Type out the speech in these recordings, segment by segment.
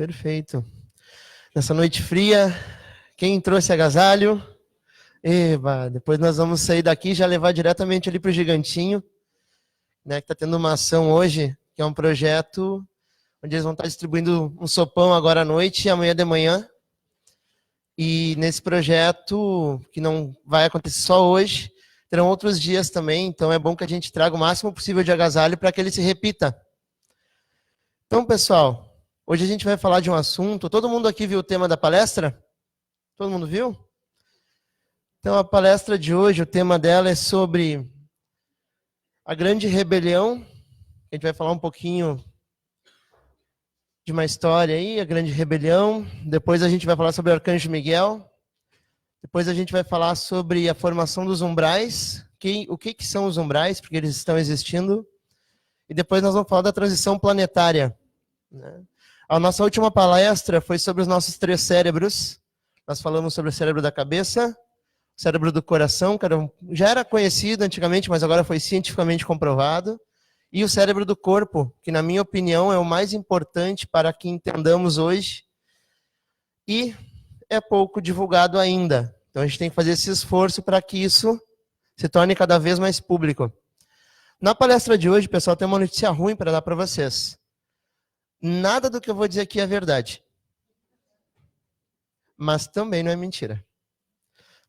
Perfeito. Nessa noite fria, quem trouxe agasalho? Eba, depois nós vamos sair daqui e já levar diretamente ali para o Gigantinho, né, que está tendo uma ação hoje, que é um projeto onde eles vão estar distribuindo um sopão agora à noite e amanhã de manhã. E nesse projeto, que não vai acontecer só hoje, terão outros dias também, então é bom que a gente traga o máximo possível de agasalho para que ele se repita. Então, pessoal, hoje a gente vai falar de um assunto. Todo mundo aqui viu o tema da palestra? Todo mundo viu? Então, a palestra de hoje, o tema dela é sobre a grande rebelião. A gente vai falar um pouquinho de uma história aí, a grande rebelião. Depois a gente vai falar sobre o Arcanjo Miguel. Depois a gente vai falar sobre a formação dos umbrais. O que são os umbrais, porque eles estão existindo. E depois nós vamos falar da transição planetária. A nossa última palestra foi sobre os nossos 3 cérebros. Nós falamos sobre o cérebro da cabeça, o cérebro do coração, que já era conhecido antigamente, mas agora foi cientificamente comprovado, e o cérebro do corpo, que na minha opinião é o mais importante para que entendamos hoje, e é pouco divulgado ainda. Então a gente tem que fazer esse esforço para que isso se torne cada vez mais público. Na palestra de hoje, pessoal, tem uma notícia ruim para dar para vocês. Nada do que eu vou dizer aqui é verdade. Mas também não é mentira.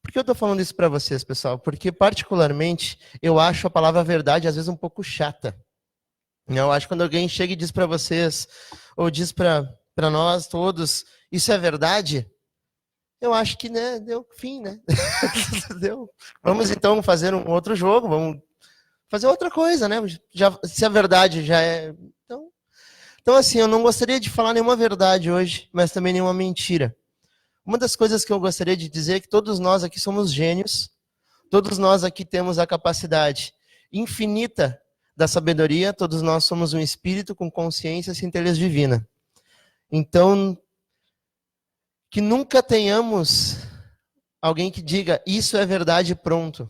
Por que eu estou falando isso para vocês, pessoal? Porque, particularmente, eu acho a palavra verdade, às vezes, um pouco chata. Eu acho que quando alguém chega e diz para vocês, ou diz para nós todos, isso é verdade, eu acho que, né, deu fim, né? Deu. Vamos, então, fazer um outro jogo, vamos fazer outra coisa, né? Se a verdade já é... Então, assim, eu não gostaria de falar nenhuma verdade hoje, mas também nenhuma mentira. Uma das coisas que eu gostaria de dizer é que todos nós aqui somos gênios, todos nós aqui temos a capacidade infinita da sabedoria, todos nós somos um espírito com consciência e inteligência divina. Então, que nunca tenhamos alguém que diga, isso é verdade, pronto.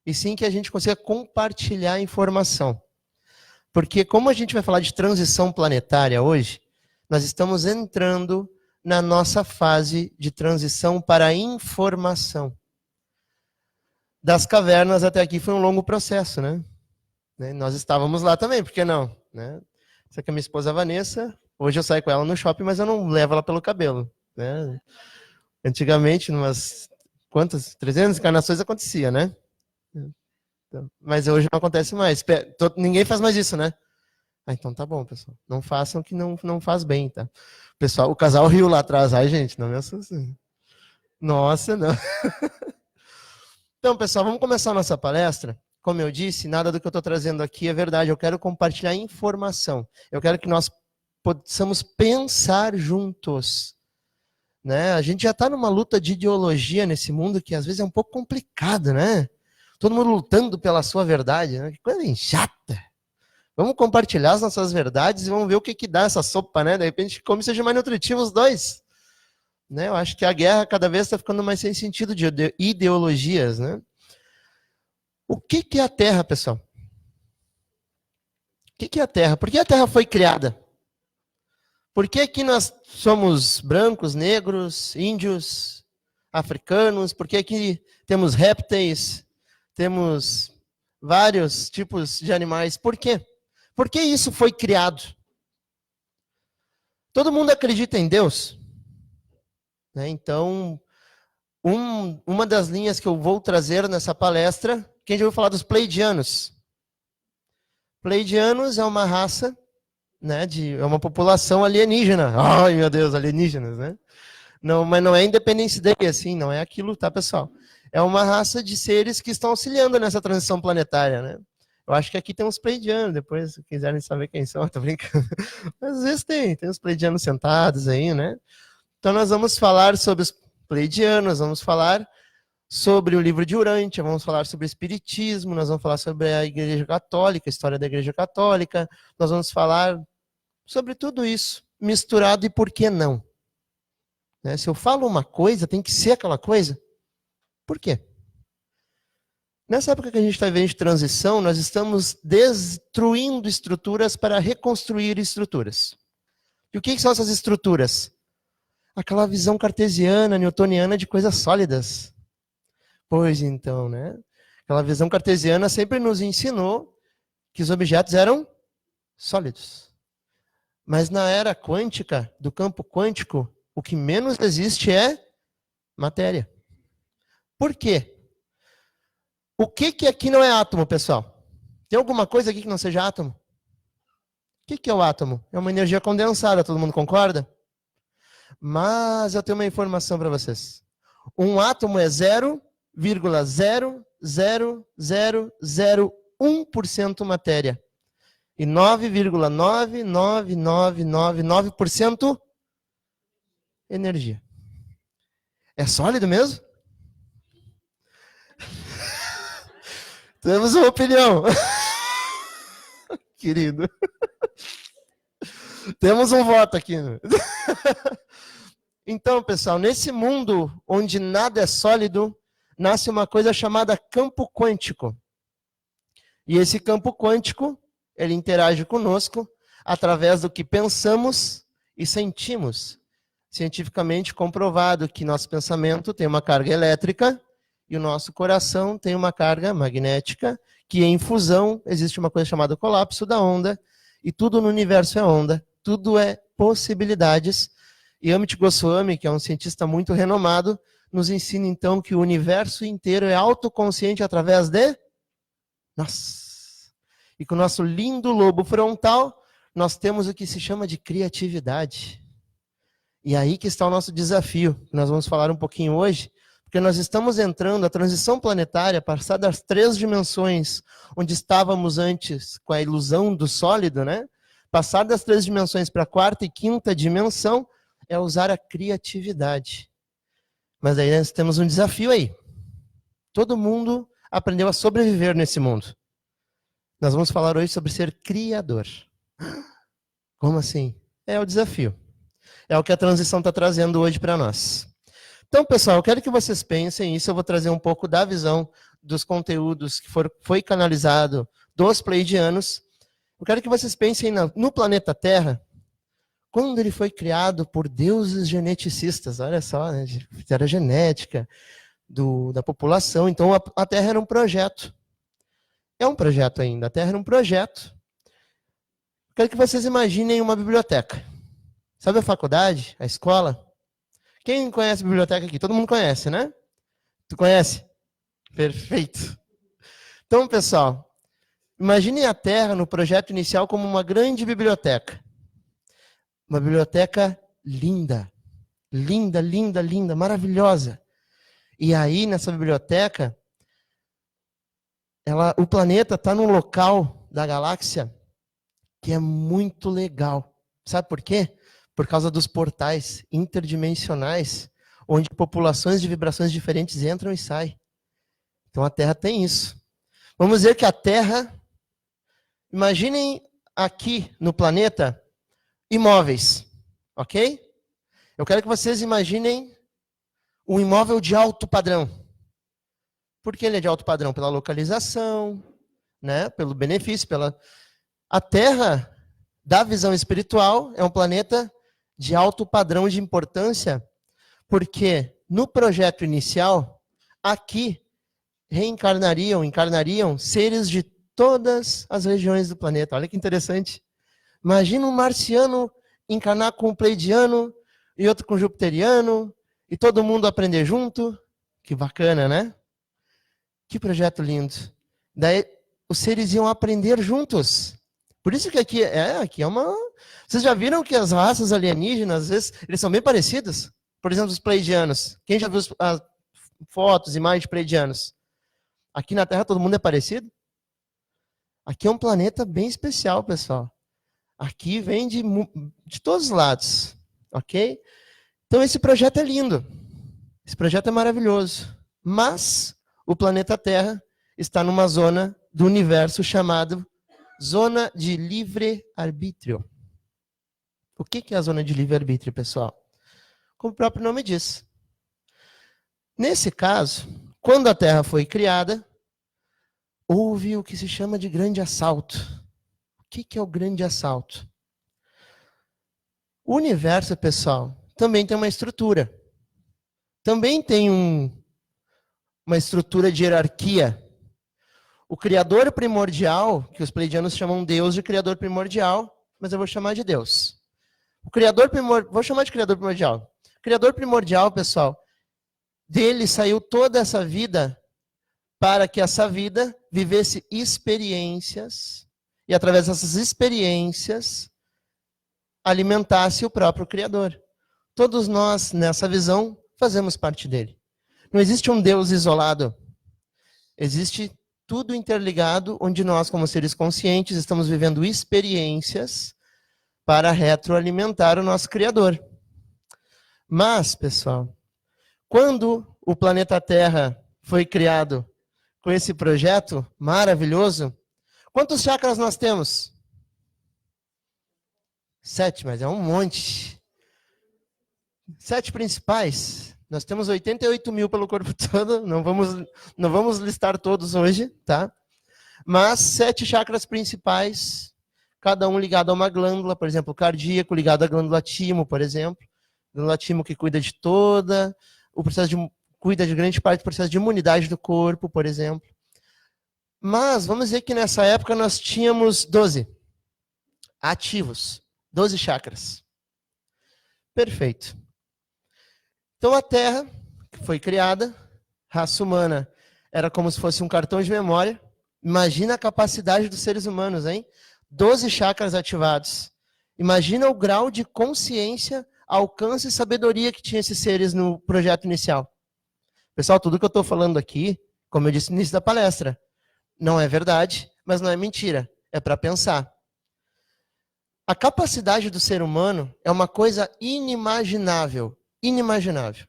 E sim que a gente consiga compartilhar a informação. Porque como a gente vai falar de transição planetária hoje, nós estamos entrando na nossa fase de transição para a informação. Das cavernas até aqui foi um longo processo, né? Nós estávamos lá também, por que não? Né? Essa aqui é minha esposa Vanessa, hoje eu saio com ela no shopping, mas eu não levo ela pelo cabelo. Né? Antigamente, umas 300 encarnações acontecia, né? Mas hoje não acontece mais. Ninguém faz mais isso, né? Ah, então tá bom, pessoal. Não façam que não faz bem, tá? Pessoal, o casal riu lá atrás. Ai, gente, não me assustem. Nossa, não. Então, pessoal, vamos começar a nossa palestra. Como eu disse, nada do que eu estou trazendo aqui é verdade. Eu quero compartilhar informação. Eu quero que nós possamos pensar juntos. Né? A gente já está numa luta de ideologia nesse mundo que às vezes é um pouco complicado, né? Todo mundo lutando pela sua verdade, né? Que coisa bem chata. Vamos compartilhar as nossas verdades e vamos ver o que dá essa sopa, né? De repente, como seja mais nutritivo os dois. Né? Eu acho que a guerra cada vez está ficando mais sem sentido de ideologias, né? O que é a Terra, pessoal? O que é a Terra? Por que a Terra foi criada? Por que aqui nós somos brancos, negros, índios, africanos? Por que aqui temos répteis? Temos vários tipos de animais. Por quê? Por que isso foi criado? Todo mundo acredita em Deus? Né? Então, uma das linhas que eu vou trazer nessa palestra, quem já ouviu falar dos Pleiadianos? Pleiadianos é uma raça, né, é uma população alienígena. Ai, meu Deus, alienígenas, né? Não, mas não é Independence Day, assim, não é aquilo, tá, pessoal? É uma raça de seres que estão auxiliando nessa transição planetária, né? Eu acho que aqui tem uns Pleiadianos, depois, se quiserem saber quem são, tô brincando. Mas às vezes tem uns Pleiadianos sentados aí, né? Então nós vamos falar sobre os Pleiadianos, vamos falar sobre o livro de Urântia, vamos falar sobre o Espiritismo, nós vamos falar sobre a Igreja Católica, a história da Igreja Católica, nós vamos falar sobre tudo isso, misturado e por que não? Né? Se eu falo uma coisa, tem que ser aquela coisa? Por quê? Nessa época que a gente está vivendo de transição, nós estamos destruindo estruturas para reconstruir estruturas. E o que são essas estruturas? Aquela visão cartesiana, newtoniana de coisas sólidas. Pois então, né? Aquela visão cartesiana sempre nos ensinou que os objetos eram sólidos. Mas na era quântica, do campo quântico, o que menos existe é matéria. Por quê? O que aqui não é átomo, pessoal? Tem alguma coisa aqui que não seja átomo? O que é o átomo? É uma energia condensada, todo mundo concorda? Mas eu tenho uma informação para vocês. Um átomo é 0,00001% matéria. E 9,99999% energia. É sólido mesmo? Temos uma opinião. Querido. Temos um voto aqui. Então, pessoal, nesse mundo onde nada é sólido, nasce uma coisa chamada campo quântico. E esse campo quântico, ele interage conosco através do que pensamos e sentimos. Cientificamente comprovado que nosso pensamento tem uma carga elétrica e o nosso coração tem uma carga magnética, que em fusão existe uma coisa chamada colapso da onda, e tudo no universo é onda, tudo é possibilidades. E Amit Goswami, que é um cientista muito renomado, nos ensina então que o universo inteiro é autoconsciente através de nós. E com o nosso lindo lobo frontal, nós temos o que se chama de criatividade. E aí que está o nosso desafio, que nós vamos falar um pouquinho hoje, porque nós estamos entrando, a transição planetária, passar das 3 dimensões, onde estávamos antes com a ilusão do sólido, né? Passar das 3 dimensões para a 4ª e 5ª dimensão é usar a criatividade. Mas aí nós temos um desafio aí. Todo mundo aprendeu a sobreviver nesse mundo. Nós vamos falar hoje sobre ser criador. Como assim? É o desafio. É o que a transição está trazendo hoje para nós. Então, pessoal, eu quero que vocês pensem isso. Eu vou trazer um pouco da visão dos conteúdos que foi canalizado dos pleidianos. Eu quero que vocês pensem no planeta Terra, quando ele foi criado por deuses geneticistas. Olha só, né? Fizeram a genética da população. Então, a Terra era um projeto. É um projeto ainda. A Terra era um projeto. Eu quero que vocês imaginem uma biblioteca. Sabe a faculdade, a escola? Quem conhece a biblioteca aqui? Todo mundo conhece, né? Tu conhece? Perfeito. Então, pessoal, imaginem a Terra no projeto inicial como uma grande biblioteca. Uma biblioteca linda. Linda, linda, linda, maravilhosa. E aí, nessa biblioteca, o planeta está num local da galáxia que é muito legal. Sabe por quê? Por causa dos portais interdimensionais, onde populações de vibrações diferentes entram e saem. Então a Terra tem isso. Vamos dizer que a Terra, imaginem aqui no planeta, imóveis, ok? Eu quero que vocês imaginem um imóvel de alto padrão. Por que ele é de alto padrão? Pela localização, né? Pelo benefício, A Terra, da visão espiritual, é um planeta de alto padrão de importância, porque no projeto inicial, aqui encarnariam seres de todas as regiões do planeta. Olha que interessante. Imagina um marciano encarnar com um pleidiano e outro com um jupiteriano, e todo mundo aprender junto. Que bacana, né? Que projeto lindo. Daí os seres iam aprender juntos. Por isso que aqui é uma... Vocês já viram que as raças alienígenas, às vezes, eles são bem parecidos? Por exemplo, os pleidianos. Quem já viu as fotos, imagens de pleidianos? Aqui na Terra todo mundo é parecido? Aqui é um planeta bem especial, pessoal. Aqui vem de todos os lados, ok? Então esse projeto é lindo. Esse projeto é maravilhoso. Mas o planeta Terra está numa zona do universo chamada zona de livre-arbítrio. O que é a zona de livre-arbítrio, pessoal? Como o próprio nome diz. Nesse caso, quando a Terra foi criada, houve o que se chama de grande assalto. O que é o grande assalto? O universo, pessoal, também tem uma estrutura. Também tem uma estrutura de hierarquia. O criador primordial, que os pleiadianos chamam Deus de criador primordial, mas eu vou chamar de Deus. O criador primordial, vou chamar de criador primordial. Criador primordial, pessoal, dele saiu toda essa vida para que essa vida vivesse experiências e através dessas experiências alimentasse o próprio Criador. Todos nós, nessa visão, fazemos parte dele. Não existe um Deus isolado. Existe tudo interligado, onde nós, como seres conscientes, estamos vivendo experiências para retroalimentar o nosso Criador. Mas, pessoal, quando o planeta Terra foi criado com esse projeto maravilhoso, quantos chakras nós temos? 7, mas é um monte. 7 principais. Nós temos 88 mil pelo corpo todo, não vamos listar todos hoje, tá? Mas 7 chakras principais, cada um ligado a uma glândula, por exemplo, o cardíaco ligado à glândula timo, por exemplo. Glândula timo que cuida de toda, cuida de grande parte do processo de imunidade do corpo, por exemplo. Mas vamos dizer que nessa época nós tínhamos 12 ativos, 12 chakras. Perfeito. Então a Terra, que foi criada, raça humana, era como se fosse um cartão de memória. Imagina a capacidade dos seres humanos, hein? 12 chakras ativados. Imagina o grau de consciência, alcance e sabedoria que tinham esses seres no projeto inicial. Pessoal, tudo que eu estou falando aqui, como eu disse no início da palestra, não é verdade, mas não é mentira. É para pensar. A capacidade do ser humano é uma coisa inimaginável. Inimaginável.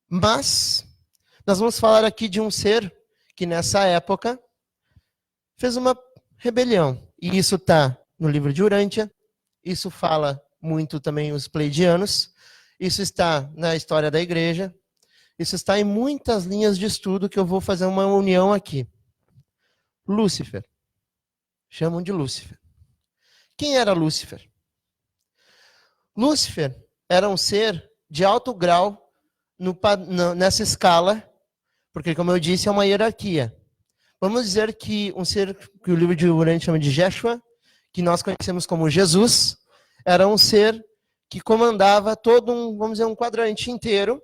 Mas, nós vamos falar aqui de um ser que nessa época fez uma rebelião. E isso está no livro de Urântia, isso fala muito também os pleiadianos, isso está na história da igreja, isso está em muitas linhas de estudo que eu vou fazer uma união aqui. Lúcifer. Chamam de Lúcifer. Quem era Lúcifer? Lúcifer era um ser de alto grau nessa escala, porque, como eu disse, é uma hierarquia. Vamos dizer que um ser que o livro de Urântia chama de Jeshua, que nós conhecemos como Jesus, era um ser que comandava todo vamos dizer, um quadrante inteiro.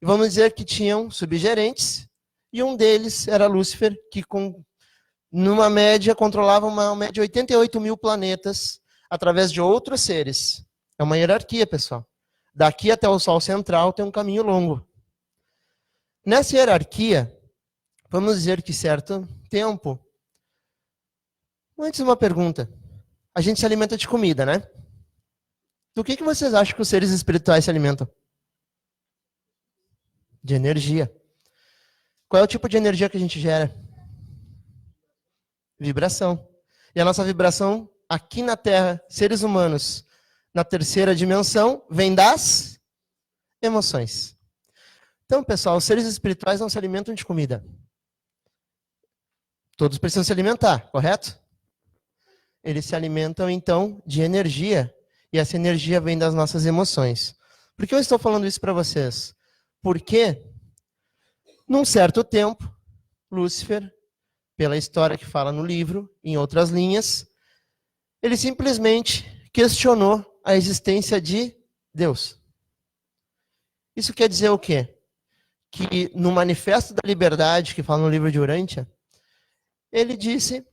E vamos dizer que tinham subgerentes, e um deles era Lúcifer, que numa média controlava uma média de 88 mil planetas através de outros seres. É uma hierarquia, pessoal. Daqui até o Sol central tem um caminho longo. Nessa hierarquia, vamos dizer que certo tempo... Antes uma pergunta. A gente se alimenta de comida, né? Do que vocês acham que os seres espirituais se alimentam? De energia. Qual é o tipo de energia que a gente gera? Vibração. E a nossa vibração aqui na Terra, seres humanos, na terceira dimensão, vem das emoções. Então, pessoal, os seres espirituais não se alimentam de comida. Todos precisam se alimentar, correto? Eles se alimentam, então, de energia. E essa energia vem das nossas emoções. Por que eu estou falando isso para vocês? Porque, num certo tempo, Lúcifer, pela história que fala no livro, em outras linhas, ele simplesmente questionou a existência de Deus. Isso quer dizer o quê? Que no Manifesto da Liberdade, que fala no livro de Urântia, ele disse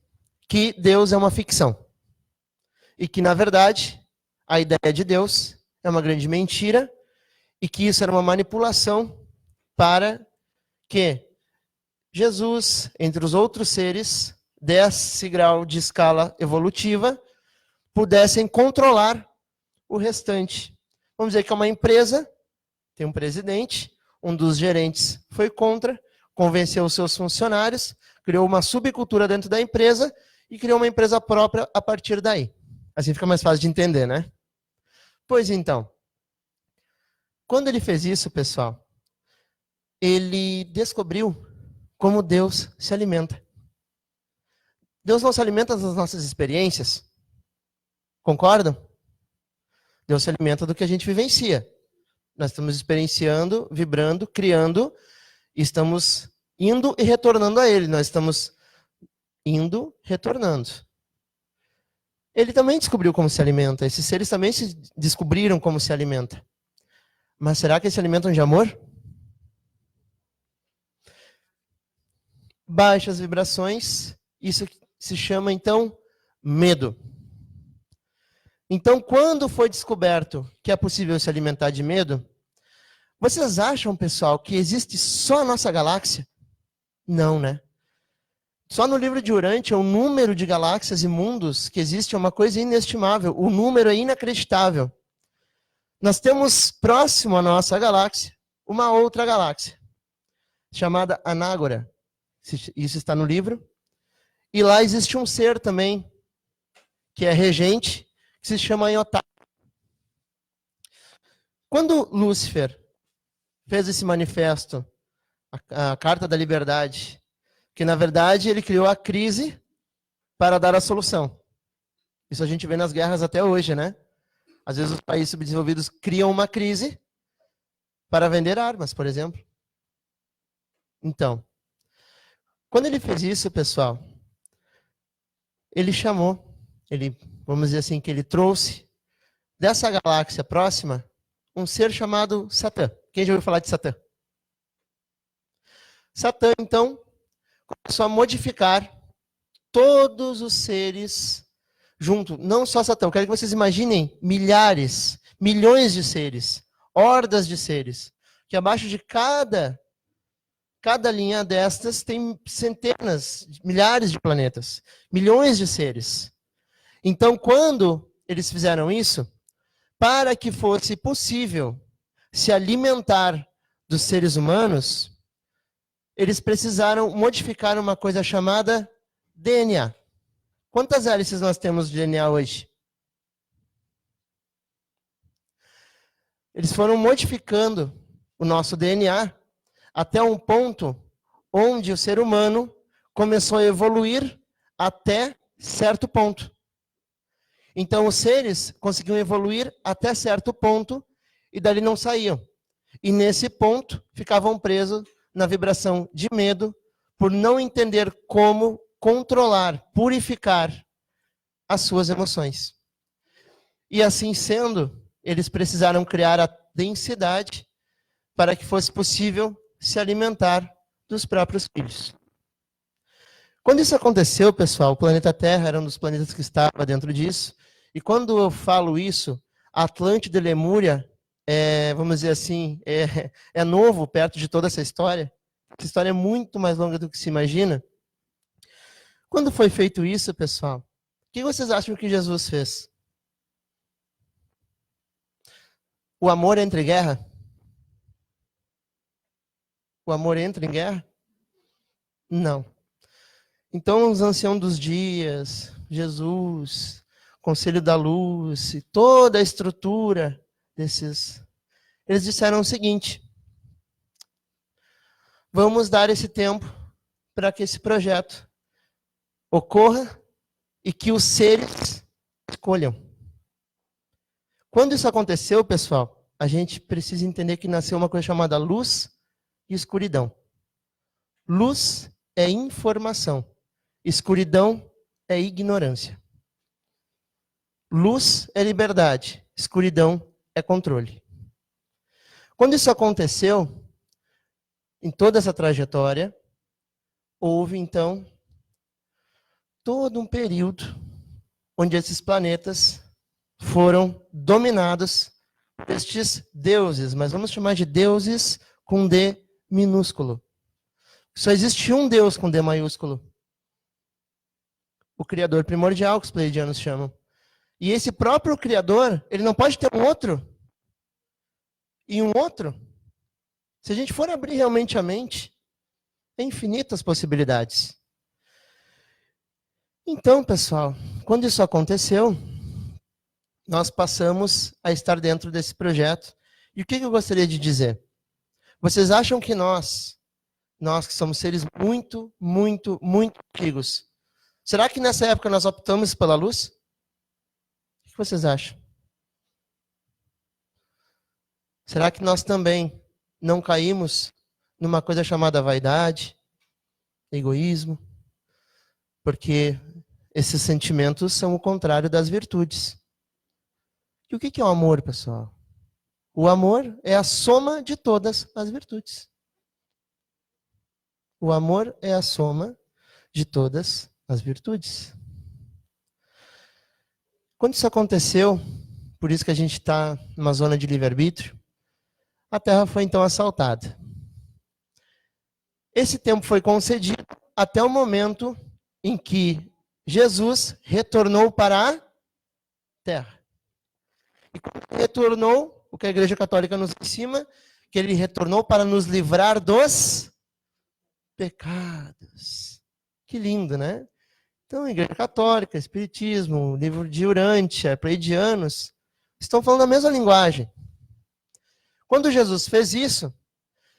que Deus é uma ficção. E que, na verdade, a ideia de Deus é uma grande mentira e que isso era uma manipulação para que Jesus, entre os outros seres, desse grau de escala evolutiva, pudessem controlar o restante. Vamos dizer que é uma empresa, tem um presidente, um dos gerentes foi contra, convenceu os seus funcionários, criou uma subcultura dentro da empresa e criou uma empresa própria a partir daí. Assim fica mais fácil de entender, né? Pois então, quando ele fez isso, pessoal, ele descobriu como Deus se alimenta. Deus não se alimenta das nossas experiências? Concordam? Deus se alimenta do que a gente vivencia. Nós estamos experienciando, vibrando, criando, e estamos indo e retornando a Ele. Nós estamos indo, retornando. Ele também descobriu como se alimenta. Esses seres também se descobriram como se alimenta. Mas será que eles se alimentam de amor? Baixas vibrações, isso se chama, então, medo. Então, quando foi descoberto que é possível se alimentar de medo, vocês acham, pessoal, que existe só a nossa galáxia? Não, né? Só no livro de Urântia, o número de galáxias e mundos que existe é uma coisa inestimável. O número é inacreditável. Nós temos próximo à nossa galáxia uma outra galáxia, chamada Anágora. Isso está no livro. E lá existe um ser também, que é regente, que se chama Iotá. Quando Lúcifer fez esse manifesto, a Carta da Liberdade, que na verdade ele criou a crise para dar a solução. Isso a gente vê nas guerras até hoje, né? Às vezes os países subdesenvolvidos criam uma crise para vender armas, por exemplo. Então, quando ele fez isso, pessoal, ele chamou, vamos dizer assim, que ele trouxe dessa galáxia próxima um ser chamado Satã. Quem já ouviu falar de Satã? Satã, então, começou a modificar todos os seres junto. Não só Satã, eu quero que vocês imaginem milhares, milhões de seres, hordas de seres, que abaixo de cada linha destas tem centenas, milhares de planetas, milhões de seres. Então, quando eles fizeram isso, para que fosse possível se alimentar dos seres humanos, eles precisaram modificar uma coisa chamada DNA. Quantas hélices nós temos de DNA hoje? Eles foram modificando o nosso DNA até um ponto onde o ser humano começou a evoluir até certo ponto. Então, os seres conseguiam evoluir até certo ponto e dali não saíam. E nesse ponto, ficavam presos na vibração de medo por não entender como controlar, purificar as suas emoções. E assim sendo, eles precisaram criar a densidade para que fosse possível se alimentar dos próprios filhos. Quando isso aconteceu, pessoal, o planeta Terra era um dos planetas que estava dentro disso. E quando eu falo isso, Atlântida e Lemúria, vamos dizer assim, é novo perto de toda essa história. Essa história é muito mais longa do que se imagina. Quando foi feito isso, pessoal, o que vocês acham que Jesus fez? O amor entra em guerra? O amor entra em guerra? Não. Então, os anciãos dos dias, Jesus, Conselho da Luz, e toda a estrutura desses, eles disseram o seguinte: vamos dar esse tempo para que esse projeto ocorra e que os seres escolham. Quando isso aconteceu, pessoal, a gente precisa entender que nasceu uma coisa chamada luz e escuridão. Luz é informação. Escuridão é ignorância. Luz é liberdade. Escuridão é controle. Quando isso aconteceu, em toda essa trajetória, houve, então, todo um período onde esses planetas foram dominados por estes deuses, mas vamos chamar de deuses com D minúsculo. Só existe um Deus com D maiúsculo. O Criador primordial, que os pleiadianos chamam. E esse próprio Criador, ele não pode ter um outro? E um outro? Se a gente for abrir realmente a mente, tem infinitas possibilidades. Então, pessoal, quando isso aconteceu, nós passamos a estar dentro desse projeto. E o que eu gostaria de dizer? Vocês acham que nós que somos seres muito, muito, muito antigos, será que nessa época nós optamos pela luz? O que vocês acham? Será que nós também não caímos numa coisa chamada vaidade, egoísmo? Porque esses sentimentos são o contrário das virtudes. E o que é o amor, pessoal? O amor é a soma de todas as virtudes. O amor é a soma de todas as virtudes. Quando isso aconteceu, por isso que a gente está numa zona de livre-arbítrio, a terra foi então assaltada. Esse tempo foi concedido até o momento em que Jesus retornou para a terra. E quando ele retornou, o que a Igreja Católica nos ensina, que ele retornou para nos livrar dos pecados. Que lindo, né? Então, a Igreja Católica, Espiritismo, o livro de Urântia, Pleiadianos, estão falando a mesma linguagem. Quando Jesus fez isso,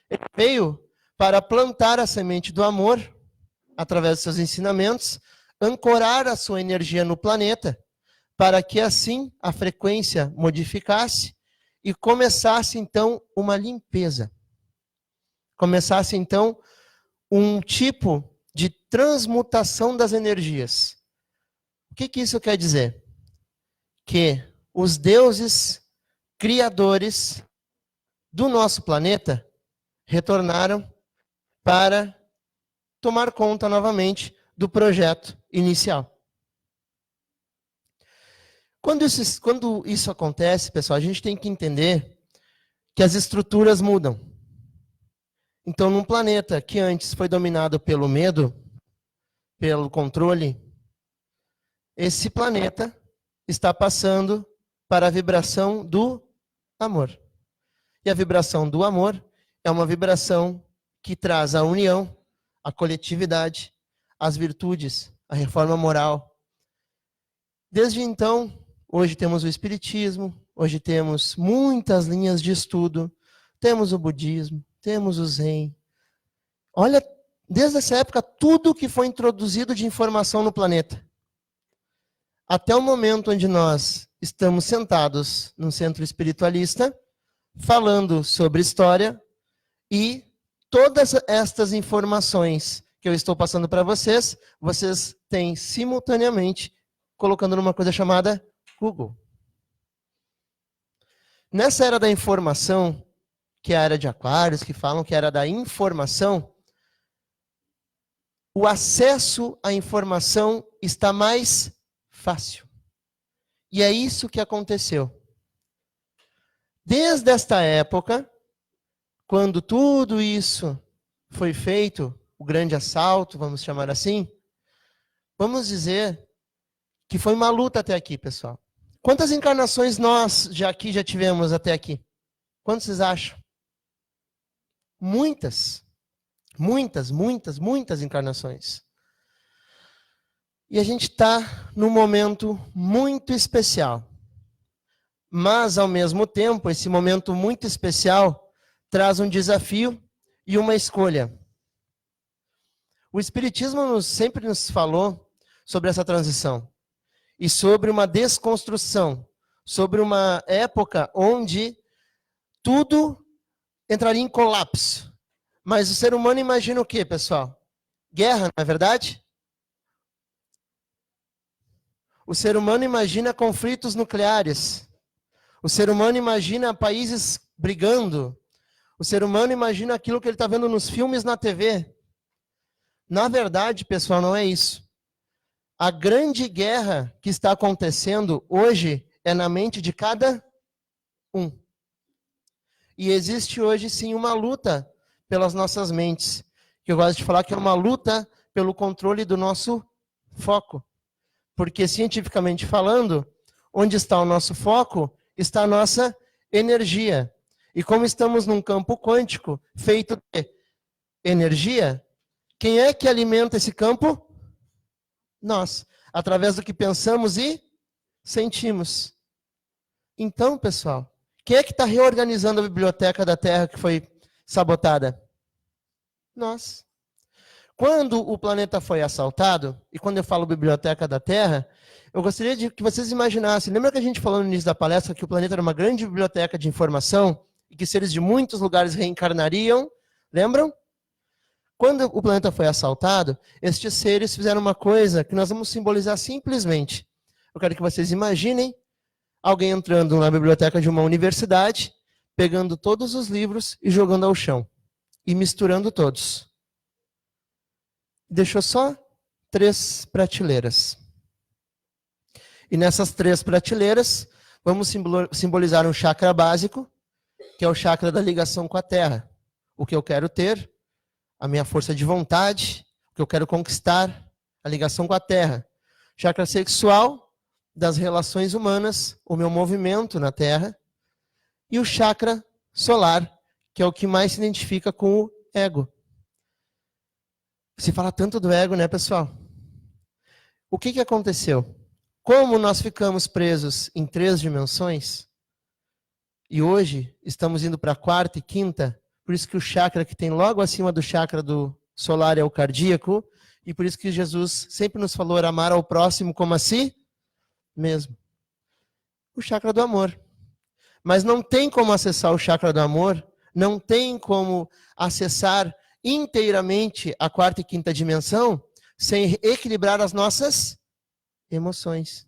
ele veio para plantar a semente do amor, através dos seus ensinamentos, ancorar a sua energia no planeta, para que assim a frequência modificasse e começasse então uma limpeza. Começasse então um tipo de transmutação das energias. O que isso quer dizer? Que os deuses criadores do nosso planeta retornaram para tomar conta novamente do projeto inicial. Quando isso acontece, pessoal, a gente tem que entender que as estruturas mudam. Então, num planeta que antes foi dominado pelo medo, pelo controle, esse planeta está passando para a vibração do amor. E a vibração do amor é uma vibração que traz a união, a coletividade, as virtudes, a reforma moral. Desde então, hoje temos o Espiritismo, hoje temos muitas linhas de estudo, temos o budismo, temos o Zen. Olha, desde essa época, tudo que foi introduzido de informação no planeta. Até o momento onde nós estamos sentados num centro espiritualista, falando sobre história, e todas estas informações que eu estou passando para vocês, vocês têm simultaneamente colocando numa coisa chamada Google. Nessa era da informação, que é a era de Aquários, que falam que era da informação, o acesso à informação está mais fácil. E é isso que aconteceu. Desde esta época, quando tudo isso foi feito, o grande assalto, vamos chamar assim, vamos dizer que foi uma luta até aqui, pessoal. Quantas encarnações nós já tivemos até aqui? Quantos vocês acham? Muitas. Muitas encarnações. E a gente está num momento muito especial. Mas, ao mesmo tempo, esse momento muito especial traz um desafio e uma escolha. O Espiritismo sempre nos falou sobre essa transição. E sobre uma desconstrução. Sobre uma época onde tudo entraria em colapso. Mas o ser humano imagina o quê, pessoal? Guerra, não é verdade? O ser humano imagina conflitos nucleares. O ser humano imagina países brigando. O ser humano imagina aquilo que ele está vendo nos filmes na TV. Na verdade, pessoal, não é isso. A grande guerra que está acontecendo hoje é na mente de cada um. E existe hoje, sim, uma luta pelas nossas mentes. Que eu gosto de falar que é uma luta pelo controle do nosso foco. Porque, cientificamente falando, onde está o nosso foco, está a nossa energia. E como estamos num campo quântico, feito de energia, quem é que alimenta esse campo? Nós. Através do que pensamos e sentimos. Então, pessoal, quem é que está reorganizando a biblioteca da Terra que foi sabotada? Nós. Quando o planeta foi assaltado, e quando eu falo biblioteca da Terra, eu gostaria de que vocês imaginassem, lembra que a gente falou no início da palestra que o planeta era uma grande biblioteca de informação e que seres de muitos lugares reencarnariam. Lembram? Quando o planeta foi assaltado, estes seres fizeram uma coisa que nós vamos simbolizar simplesmente. Eu quero que vocês imaginem alguém entrando na biblioteca de uma universidade, pegando todos os livros e jogando ao chão. E misturando todos. Deixou só 3 prateleiras. E nessas 3 prateleiras, vamos simbolizar um chakra básico, que é o chakra da ligação com a Terra. O que eu quero ter, a minha força de vontade, o que eu quero conquistar, a ligação com a Terra. Chakra sexual, das relações humanas, o meu movimento na Terra. E o chakra solar, que é o que mais se identifica com o ego. Se fala tanto do ego, né, pessoal? O que aconteceu? Como nós ficamos presos em 3 dimensões, e hoje estamos indo para a 4ª e 5ª, por isso que o chakra que tem logo acima do chakra do solar é o cardíaco, e por isso que Jesus sempre nos falou amar ao próximo como a si mesmo. O chakra do amor. Mas não tem como acessar o chakra do amor, não tem como acessar inteiramente a 4ª e 5ª dimensão sem equilibrar as nossas emoções.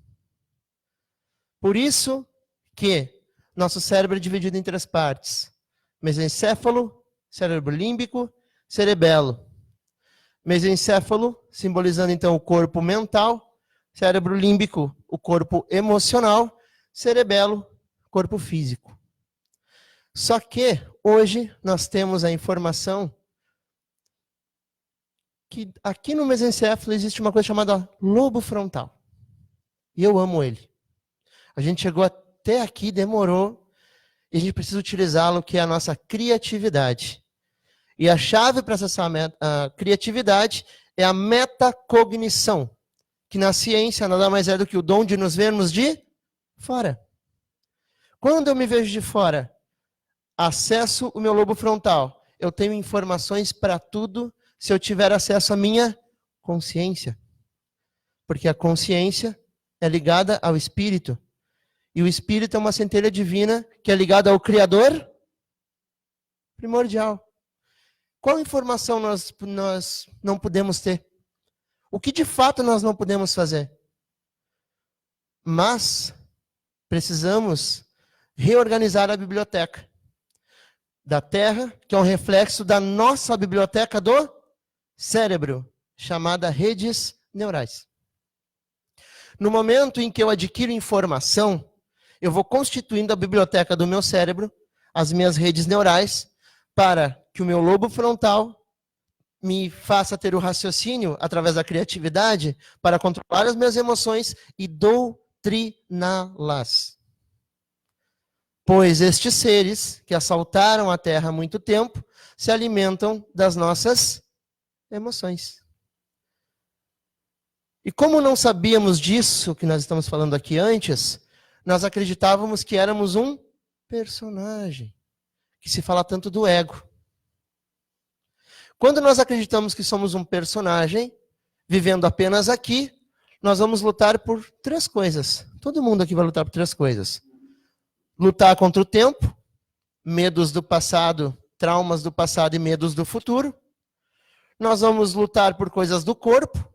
Por isso que nosso cérebro é dividido em 3 partes. Mesencéfalo, cérebro límbico, cerebelo. Mesencéfalo, simbolizando então o corpo mental, cérebro límbico, o corpo emocional, cerebelo, corpo físico. Só que hoje nós temos a informação que aqui no mesencéfalo existe uma coisa chamada lobo frontal. E eu amo ele. A gente chegou até aqui, demorou, e a gente precisa utilizá-lo, que é a nossa criatividade. E a chave para acessar a criatividade é a metacognição, que na ciência nada mais é do que o dom de nos vermos de fora. Quando eu me vejo de fora, acesso o meu lobo frontal. Eu tenho informações para tudo se eu tiver acesso à minha consciência. Porque a consciência é ligada ao espírito. E o espírito é uma centelha divina que é ligada ao Criador primordial. Qual informação nós não podemos ter? O que de fato nós não podemos fazer? Mas precisamos reorganizar a biblioteca da Terra, que é um reflexo da nossa biblioteca do cérebro, chamada redes neurais. No momento em que eu adquiro informação, eu vou constituindo a biblioteca do meu cérebro, as minhas redes neurais, para que o meu lobo frontal me faça ter o raciocínio através da criatividade para controlar as minhas emoções e doutriná-las. Pois estes seres que assaltaram a Terra há muito tempo se alimentam das nossas emoções. E como não sabíamos disso que nós estamos falando aqui antes, nós acreditávamos que éramos um personagem, que se fala tanto do ego. Quando nós acreditamos que somos um personagem, vivendo apenas aqui, nós vamos lutar por 3 coisas. Todo mundo aqui vai lutar por 3 coisas. Lutar contra o tempo, medos do passado, traumas do passado e medos do futuro. Nós vamos lutar por coisas do corpo.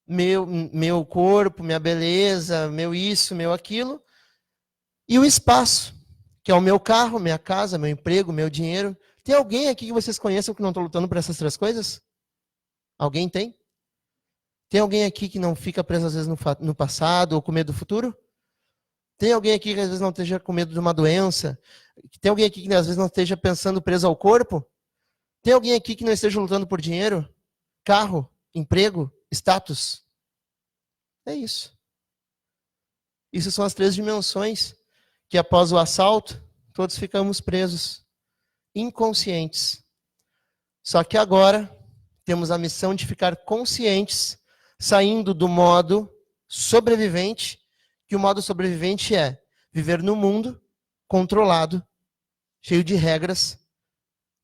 Meu corpo, minha beleza, meu isso, meu aquilo. E o espaço, que é o meu carro, minha casa, meu emprego, meu dinheiro. Tem alguém aqui que vocês conheçam que não está lutando por essas 3 coisas? Alguém tem? Tem alguém aqui que não fica preso às vezes no passado ou com medo do futuro? Tem alguém aqui que às vezes não esteja com medo de uma doença? Tem alguém aqui que às vezes não esteja pensando preso ao corpo? Tem alguém aqui que não esteja lutando por dinheiro? Carro? Emprego? Status? É isso. Isso são as 3 dimensões que após o assalto, todos ficamos presos, inconscientes. Só que agora temos a missão de ficar conscientes, saindo do modo sobrevivente, que o modo sobrevivente é viver no mundo controlado, cheio de regras,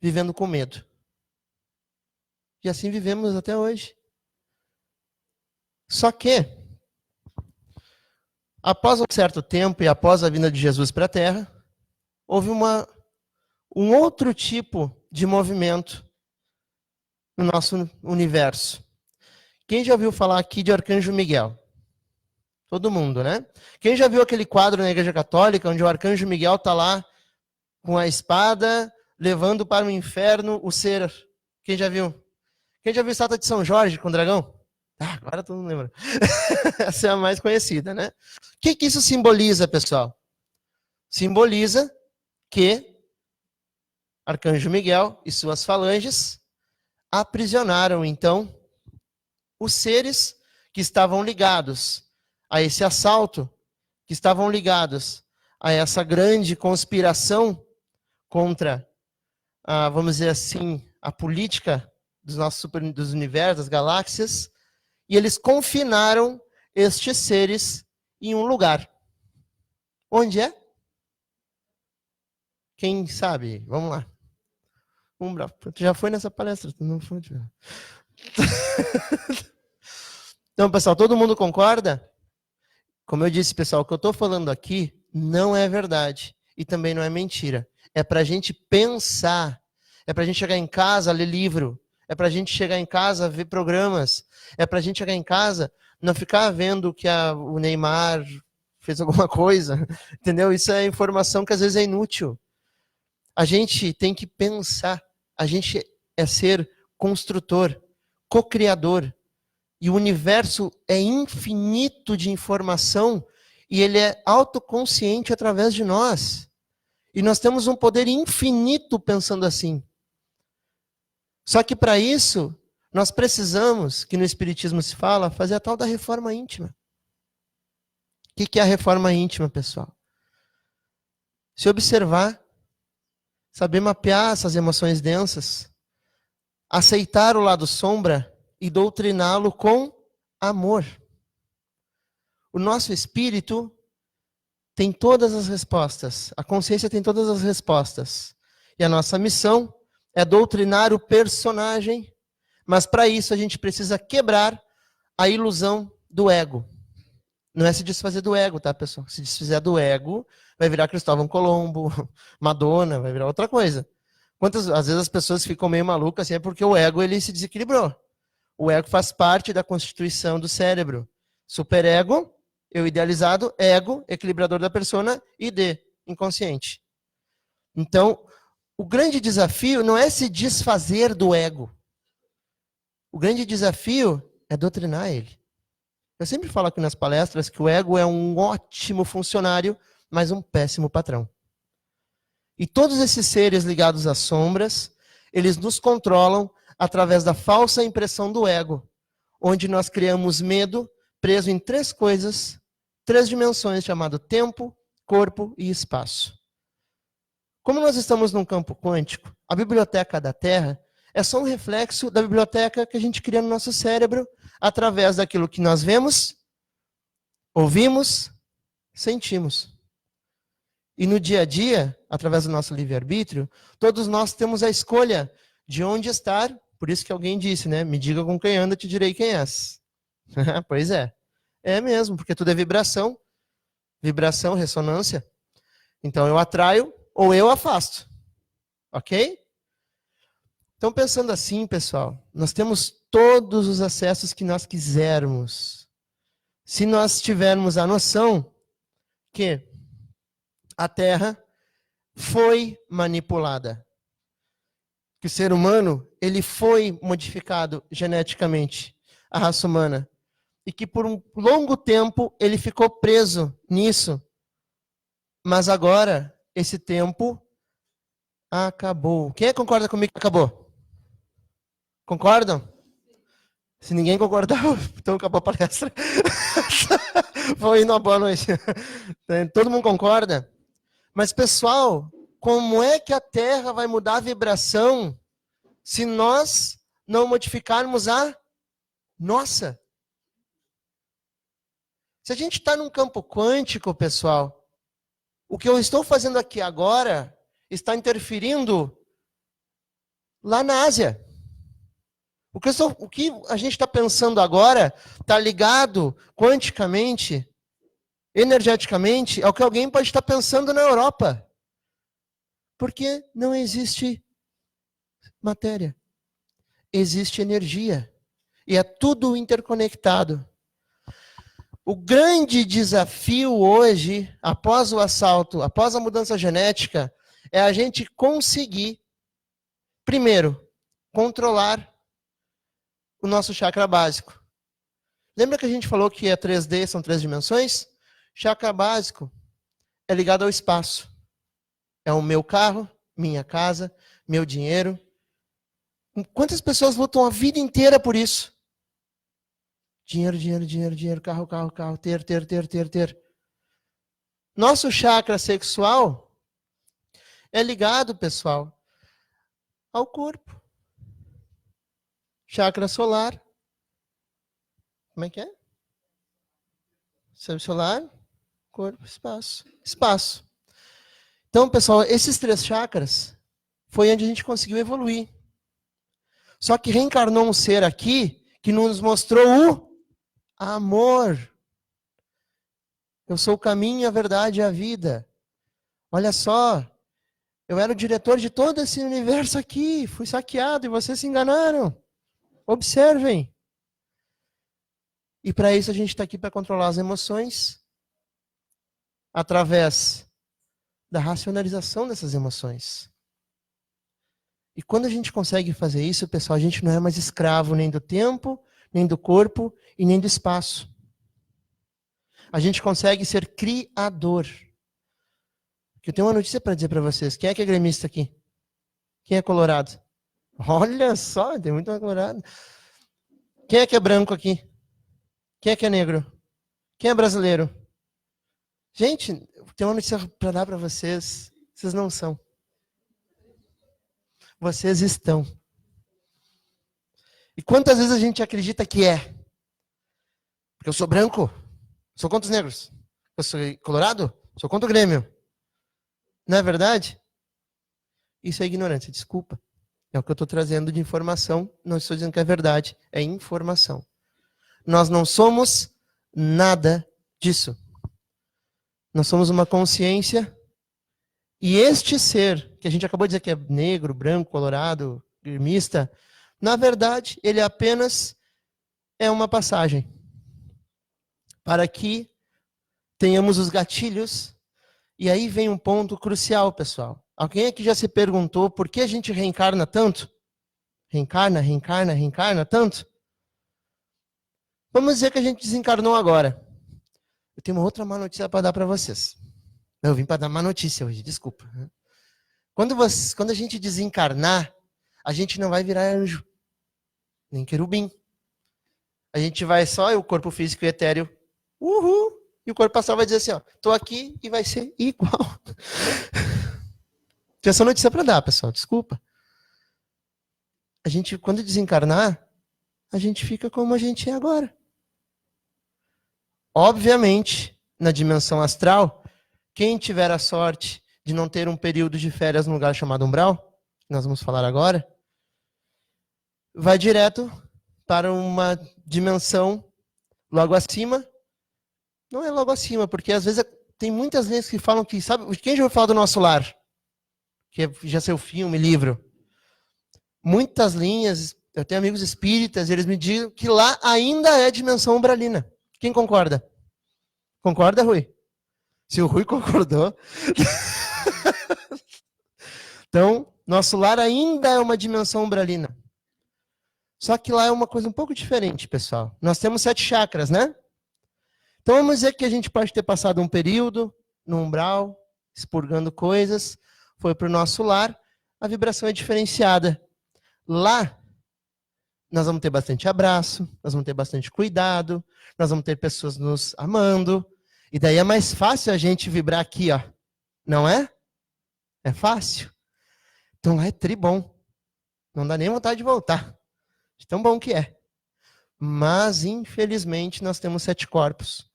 vivendo com medo. E assim vivemos até hoje. Só que, após um certo tempo e após a vinda de Jesus para a Terra, houve um outro tipo de movimento no nosso universo. Quem já ouviu falar aqui de Arcanjo Miguel? Todo mundo, né? Quem já viu aquele quadro na Igreja Católica, onde o Arcanjo Miguel está lá com a espada, levando para o inferno o ser? Quem já viu? Quem já viu a estátua de São Jorge com o dragão? Agora todo mundo lembra. Essa é a mais conhecida, né? O que isso simboliza, pessoal? Simboliza que Arcanjo Miguel e suas falanges aprisionaram, então, os seres que estavam ligados a esse assalto, que estavam ligados a essa grande conspiração contra, vamos dizer assim, a política dos universos, das galáxias, e eles confinaram estes seres em um lugar. Onde é? Quem sabe? Vamos lá. Tu já foi nessa palestra? Tu não foi? Então, pessoal, todo mundo concorda? Como eu disse, pessoal, o que eu estou falando aqui não é verdade. E também não é mentira. É para a gente pensar. É para a gente chegar em casa, ler livro. É para a gente chegar em casa, ver programas. É para a gente chegar em casa, não ficar vendo que o Neymar fez alguma coisa. Entendeu? Isso é informação que às vezes é inútil. A gente tem que pensar. A gente é ser construtor, co-criador. E o universo é infinito de informação e ele é autoconsciente através de nós. E nós temos um poder infinito pensando assim. Só que para isso, nós precisamos, que no Espiritismo se fala, fazer a tal da reforma íntima. O que é a reforma íntima, pessoal? Se observar, saber mapear essas emoções densas, aceitar o lado sombra e doutriná-lo com amor. O nosso espírito tem todas as respostas. A consciência tem todas as respostas. E a nossa missão é doutrinar o personagem. Mas para isso a gente precisa quebrar a ilusão do ego. Não é se desfazer do ego, tá, pessoal? Se desfizer do ego, vai virar Cristóvão Colombo, Madonna, vai virar outra coisa. Às vezes as pessoas ficam meio malucas assim, é porque o ego ele se desequilibrou. O ego faz parte da constituição do cérebro. Superego, eu idealizado, ego, equilibrador da persona, id, inconsciente. Então, o grande desafio não é se desfazer do ego. O grande desafio é doutrinar ele. Eu sempre falo aqui nas palestras que o ego é um ótimo funcionário, mas um péssimo patrão. E todos esses seres ligados às sombras, eles nos controlam através da falsa impressão do ego, onde nós criamos medo preso em 3 coisas, 3 dimensões, chamado tempo, corpo e espaço. Como nós estamos num campo quântico, a biblioteca da Terra é só um reflexo da biblioteca que a gente cria no nosso cérebro através daquilo que nós vemos, ouvimos, sentimos. E no dia a dia, através do nosso livre-arbítrio, todos nós temos a escolha de onde estar. Por isso que alguém disse, né? Me diga com quem anda, te direi quem és. Pois é. É mesmo, porque tudo é vibração. Vibração, ressonância. Então eu atraio ou eu afasto. Ok? Então pensando assim, pessoal, nós temos todos os acessos que nós quisermos. Se nós tivermos a noção que a Terra foi manipulada. Que o ser humano, ele foi modificado geneticamente, a raça humana. E que por um longo tempo ele ficou preso nisso. Mas agora, esse tempo acabou. Quem concorda comigo que acabou? Concordam? Se ninguém concordar, então acabou a palestra. Foi uma boa noite. Todo mundo concorda? Mas, pessoal, como é que a Terra vai mudar a vibração se nós não modificarmos a nossa? Se a gente está num campo quântico, pessoal, o que eu estou fazendo aqui agora está interferindo lá na Ásia. O que a gente está pensando agora está ligado quanticamente, energeticamente, ao que alguém pode estar pensando na Europa. Porque não existe matéria. Existe energia. E é tudo interconectado. O grande desafio hoje, após o assalto, após a mudança genética, é a gente conseguir, primeiro, controlar o nosso chakra básico. Lembra que a gente falou que a 3D são 3 dimensões? Chakra básico é ligado ao espaço. É o meu carro, minha casa, meu dinheiro. Quantas pessoas lutam a vida inteira por isso? Dinheiro, dinheiro, dinheiro, dinheiro, carro, carro, carro, ter. Nosso chakra sexual é ligado, pessoal, ao corpo. Chakra solar. Como é que é? Solar, corpo, espaço. Espaço. Então, pessoal, esses 3 chakras foi onde a gente conseguiu evoluir. Só que reencarnou um ser aqui que nos mostrou o amor. Eu sou o caminho, a verdade e a vida. Olha só, eu era o diretor de todo esse universo aqui, fui saqueado e vocês se enganaram. Observem. E para isso a gente está aqui para controlar as emoções através da racionalização dessas emoções. E quando a gente consegue fazer isso, pessoal, a gente não é mais escravo nem do tempo, nem do corpo e nem do espaço. A gente consegue ser criador. Eu tenho uma notícia para dizer para vocês. Quem é que é gremista aqui? Quem é colorado? Olha só, tem muito colorado. Quem é que é branco aqui? Quem é que é negro? Quem é brasileiro? Gente, tem uma notícia para dar para vocês. Vocês não são. Vocês estão. E quantas vezes a gente acredita que é? Porque eu sou branco. Sou contra os negros. Eu sou colorado. Sou contra o Grêmio. Não é verdade? Isso é ignorância, desculpa. É o que eu estou trazendo de informação. Não estou dizendo que é verdade. É informação. Nós não somos nada disso. Nós somos uma consciência. E este ser, que a gente acabou de dizer que é negro, branco, colorado, gremista, na verdade, ele apenas é uma passagem. Para que tenhamos os gatilhos. E aí vem um ponto crucial, pessoal. Alguém aqui já se perguntou por que a gente reencarna tanto? Reencarna tanto? Vamos dizer que a gente desencarnou agora. Eu tenho uma outra má notícia para dar para vocês. Eu vim para dar má notícia hoje, desculpa. Quando a gente desencarnar, a gente não vai virar anjo, nem querubim. A gente vai só, o corpo físico e etéreo, uhul, e o corpo astral vai dizer assim, ó, tô aqui e vai ser igual. Tinha essa notícia para dar, pessoal, desculpa. A gente, quando desencarnar, a gente fica como a gente é agora. Obviamente, na dimensão astral, quem tiver a sorte de não ter um período de férias num lugar chamado umbral, que nós vamos falar agora, vai direto para uma dimensão logo acima. Não é logo acima, porque às vezes tem muitas linhas que falam que, sabe, quem já ouviu falar do Nosso Lar? Que já saiu filme, livro. Muitas linhas, eu tenho amigos espíritas, eles me dizem que lá ainda é dimensão umbralina. Quem concorda? Concorda, Rui? Se o Rui concordou. Então, nosso lar ainda é uma dimensão umbralina. Só que lá é uma coisa um pouco diferente, pessoal. Nós temos 7 chakras, né? Então, vamos dizer que a gente pode ter passado um período no umbral, expurgando coisas, foi para o nosso lar, a vibração é diferenciada. Lá, nós vamos ter bastante abraço, nós vamos ter bastante cuidado, nós vamos ter pessoas nos amando, e daí é mais fácil a gente vibrar aqui, ó. Não é? É fácil. Então lá é tribom. Não dá nem vontade de voltar. De tão bom que é. Mas, infelizmente, nós temos 7 corpos.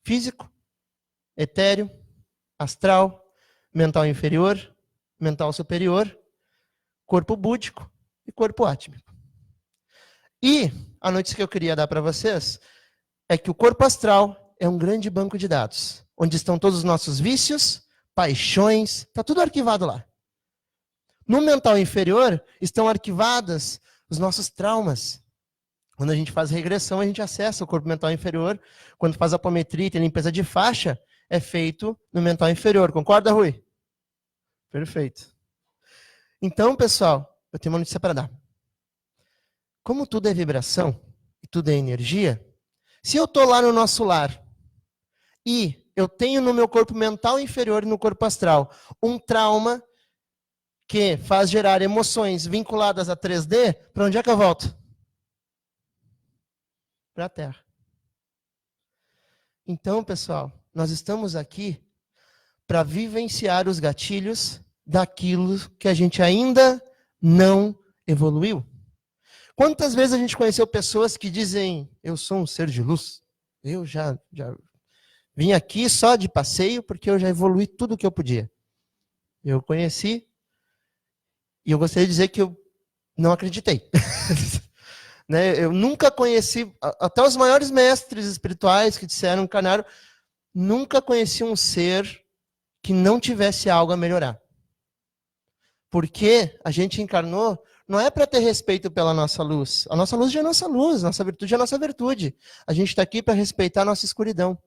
Físico, etéreo, astral, mental inferior, mental superior, corpo búdico e corpo átmico. E a notícia que eu queria dar para vocês é que o corpo astral é um grande banco de dados, onde estão todos os nossos vícios, paixões, está tudo arquivado lá. No mental inferior estão arquivadas os nossos traumas. Quando a gente faz regressão, a gente acessa o corpo mental inferior. Quando faz apometria e tem limpeza de faixa, é feito no mental inferior. Concorda, Rui? Perfeito. Então, pessoal, eu tenho uma notícia para dar. Como tudo é vibração e tudo é energia, se eu estou lá no nosso lar e eu tenho no meu corpo mental inferior e no corpo astral um trauma que faz gerar emoções vinculadas a 3D, para onde é que eu volto? Para a Terra. Então, pessoal, nós estamos aqui para vivenciar os gatilhos daquilo que a gente ainda não evoluiu. Quantas vezes a gente conheceu pessoas que dizem, eu sou um ser de luz, eu já vim aqui só de passeio porque eu já evoluí tudo o que eu podia. Eu conheci e eu gostaria de dizer que eu não acreditei. Né? Eu nunca conheci, até os maiores mestres espirituais que disseram, encarnaram, nunca conheci um ser que não tivesse algo a melhorar. Porque a gente encarnou, não é para ter respeito pela nossa luz. A nossa luz já é nossa luz, nossa virtude é a nossa virtude. A gente está aqui para respeitar a nossa escuridão.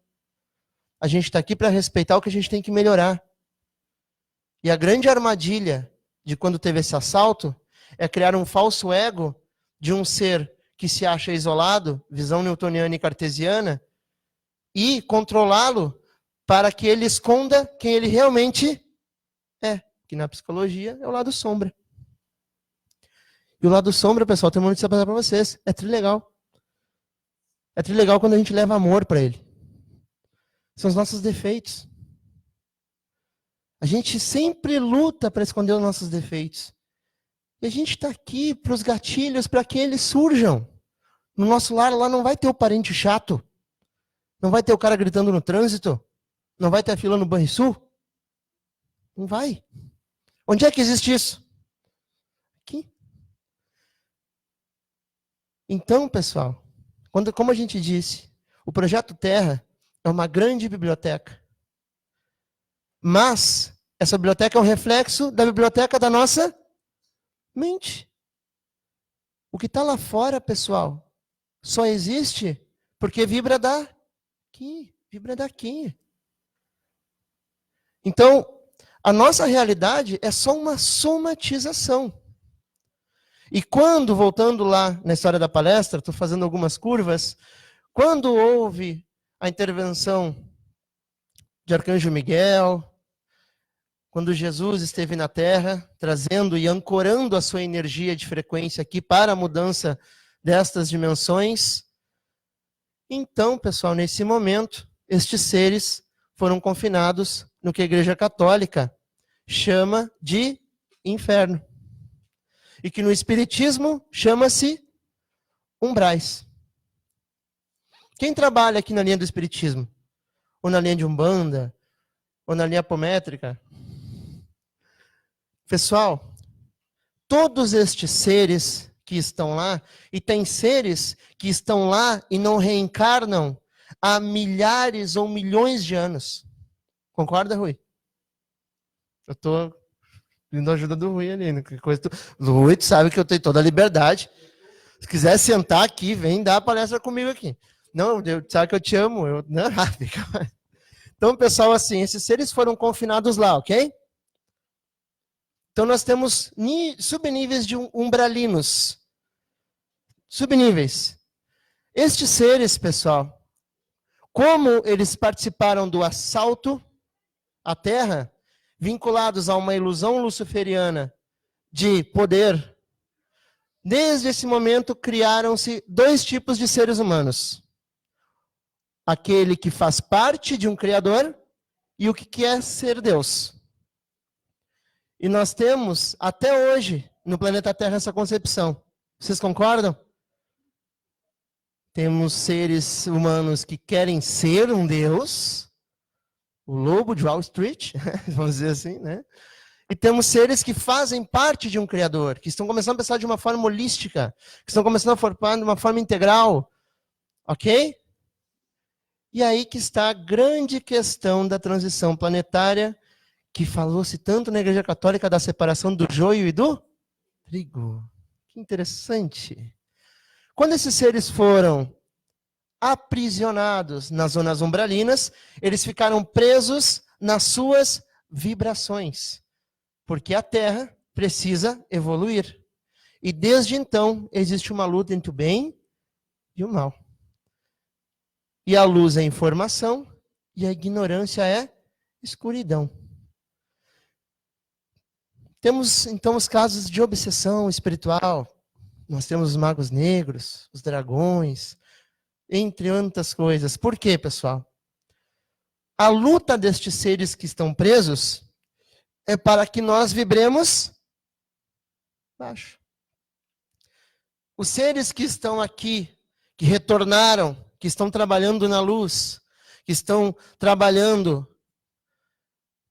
A gente está aqui para respeitar o que a gente tem que melhorar. E a grande armadilha de quando teve esse assalto é criar um falso ego de um ser que se acha isolado, visão newtoniana e cartesiana, e controlá-lo para que ele esconda quem ele realmente é. Que na psicologia é o lado sombra. E o lado sombra, pessoal, tem uma notícia para vocês. É trilegal. É trilegal quando a gente leva amor para ele. São os nossos defeitos. A gente sempre luta para esconder os nossos defeitos. E a gente está aqui para os gatilhos, para que eles surjam. No nosso lar, lá não vai ter o parente chato. Não vai ter o cara gritando no trânsito. Não vai ter a fila no Banrisul. Não vai. Onde é que existe isso? Aqui. Então, pessoal, como a gente disse, o Projeto Terra é uma grande biblioteca. Mas essa biblioteca é um reflexo da biblioteca da nossa mente. O que está lá fora, pessoal, só existe porque vibra daqui. Vibra daqui. Então, a nossa realidade é só uma somatização. E quando, voltando lá na história da palestra, estou fazendo algumas curvas, quando houve a intervenção de Arcanjo Miguel, quando Jesus esteve na Terra, trazendo e ancorando a sua energia de frequência aqui para a mudança destas dimensões, então, pessoal, nesse momento, estes seres foram confinados no que a Igreja Católica chama de inferno. E que no Espiritismo chama-se umbrais. Quem trabalha aqui na linha do Espiritismo? Ou na linha de Umbanda? Ou na linha apométrica? Pessoal, todos estes seres que estão lá, e tem seres que estão lá e não reencarnam há milhares ou milhões de anos. Concorda, Rui? Eu estou pedindo ajuda do Rui ali. Né? Rui, tu sabe que eu tenho toda a liberdade. Se quiser sentar aqui, vem dar a palestra comigo aqui. Não, sabe que eu te amo. Não, então, pessoal, assim, esses seres foram confinados lá, ok? Então, nós temos subníveis de umbralinos. Subníveis. Estes seres, pessoal, como eles participaram do assalto à Terra, vinculados a uma ilusão luciferiana de poder, desde esse momento criaram-se dois tipos de seres humanos. Aquele que faz parte de um Criador e o que quer ser Deus. E nós temos, até hoje, no planeta Terra, essa concepção. Vocês concordam? Temos seres humanos que querem ser um Deus, o lobo de Wall Street, vamos dizer assim, né? E temos seres que fazem parte de um Criador, que estão começando a pensar de uma forma holística, que estão começando a formar de uma forma integral, ok? E aí que está a grande questão da transição planetária, que falou-se tanto na Igreja Católica da separação do joio e do trigo. Que interessante. Quando esses seres foram aprisionados nas zonas umbralinas, eles ficaram presos nas suas vibrações, porque a Terra precisa evoluir. E desde então existe uma luta entre o bem e o mal. E a luz é informação e a ignorância é escuridão. Temos então os casos de obsessão espiritual. Nós temos os magos negros, os dragões, entre tantas coisas. Por quê, pessoal? A luta destes seres que estão presos é para que nós vibremos baixo. Os seres que estão aqui, que retornaram, que estão trabalhando na luz, que estão trabalhando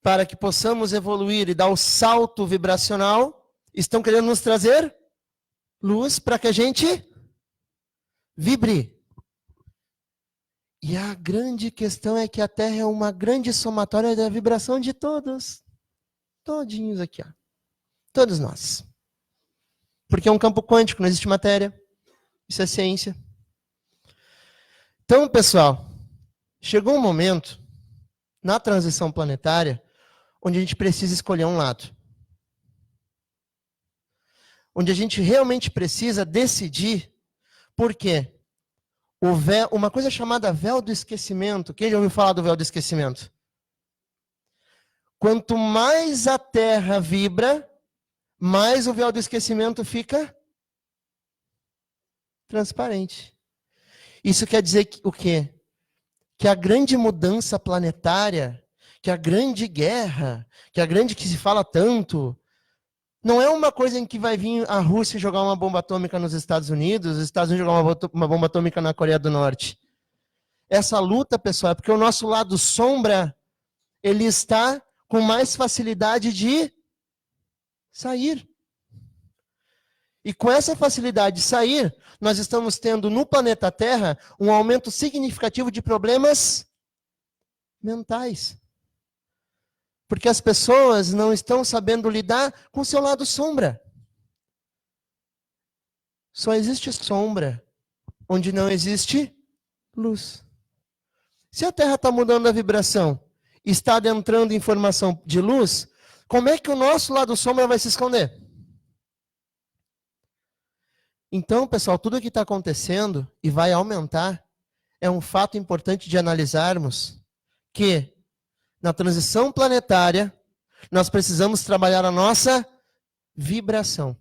para que possamos evoluir e dar o salto vibracional, estão querendo nos trazer luz para que a gente vibre. E a grande questão é que a Terra é uma grande somatória da vibração de todos. Todinhos aqui, ó. Todos nós. Porque é um campo quântico, não existe matéria. Isso é ciência. Então, pessoal, chegou um momento na transição planetária onde a gente precisa escolher um lado. Onde a gente realmente precisa decidir. Por quê? O véu, uma coisa chamada véu do esquecimento. Quem já ouviu falar do véu do esquecimento? Quanto mais a Terra vibra, mais o véu do esquecimento fica transparente. Isso quer dizer que, o quê? Que a grande mudança planetária, que a grande guerra, que a grande que se fala tanto, não é uma coisa em que vai vir a Rússia jogar uma bomba atômica nos Estados Unidos, os Estados Unidos jogar uma bomba atômica na Coreia do Norte. Essa luta, pessoal, é porque o nosso lado sombra, ele está com mais facilidade de sair. E com essa facilidade de sair, nós estamos tendo no planeta Terra um aumento significativo de problemas mentais. Porque as pessoas não estão sabendo lidar com o seu lado sombra. Só existe sombra onde não existe luz. Se a Terra está mudando a vibração, está adentrando informação de luz, como é que o nosso lado sombra vai se esconder? Então, pessoal, tudo o que está acontecendo e vai aumentar é um fato importante de analisarmos que na transição planetária, nós precisamos trabalhar a nossa vibração.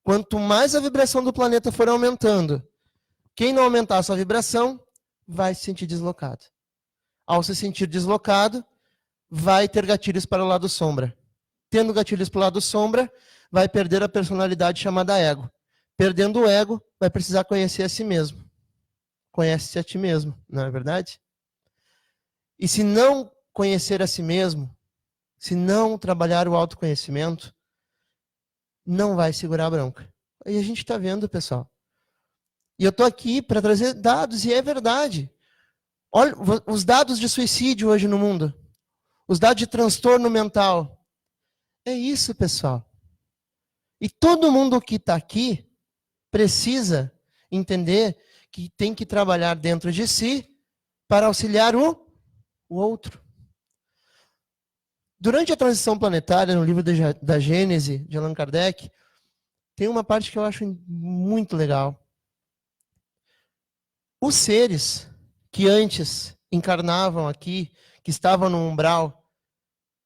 Quanto mais a vibração do planeta for aumentando, quem não aumentar a sua vibração, vai se sentir deslocado. Ao se sentir deslocado, vai ter gatilhos para o lado sombra. Tendo gatilhos para o lado sombra, vai perder a personalidade chamada ego. Perdendo o ego, vai precisar conhecer a si mesmo. Conhece-se a ti mesmo, não é verdade? E se não conhecer a si mesmo, se não trabalhar o autoconhecimento, não vai segurar a bronca. E a gente está vendo, pessoal. E eu estou aqui para trazer dados, e é verdade. Olha os dados de suicídio hoje no mundo. Os dados de transtorno mental. É isso, pessoal. E todo mundo que está aqui precisa entender que tem que trabalhar dentro de si para auxiliar o outro. Durante a transição planetária, no livro da Gênese, de Allan Kardec, tem uma parte que eu acho muito legal. Os seres que antes encarnavam aqui, que estavam no umbral,